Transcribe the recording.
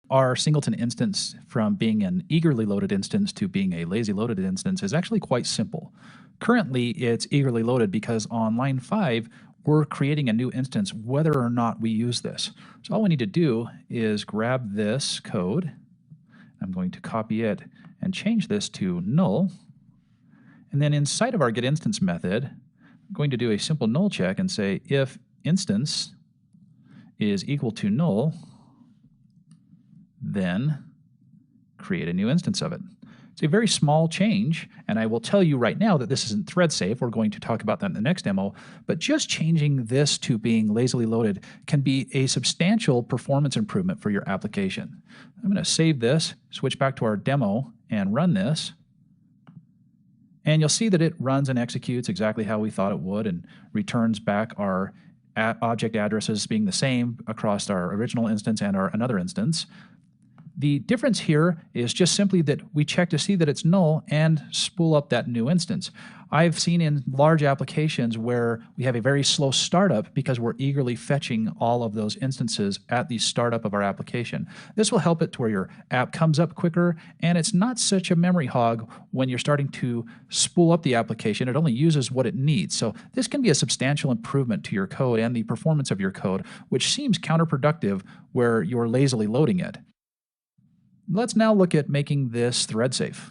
Our Singleton instance from being an eagerly loaded instance to being a lazy loaded instance is actually quite simple. Currently, it's eagerly loaded because on line 5, we're creating a new instance whether or not we use this. So all we need to do is grab this code. I'm going to copy it and change this to null. And then inside of our getInstance method, I'm going to do a simple null check and say if instance is equal to null, then create a new instance of it. It's a very small change, and I will tell you right now that this isn't thread safe. We're going to talk about that in the next demo, but just changing this to being lazily loaded can be a substantial performance improvement for your application. I'm going to save this, switch back to our demo, and run this. And you'll see that it runs and executes exactly how we thought it would and returns back our object addresses being the same across our original instance and our another instance. The difference here is just simply that we check to see that it's null and spool up that new instance. I've seen in large applications where we have a very slow startup because we're eagerly fetching all of those instances at the startup of our application. This will help it to where your app comes up quicker and it's not such a memory hog when you're starting to spool up the application. It only uses what it needs. So this can be a substantial improvement to your code and the performance of your code, which seems counterproductive where you're lazily loading it. Let's now look at making this thread safe.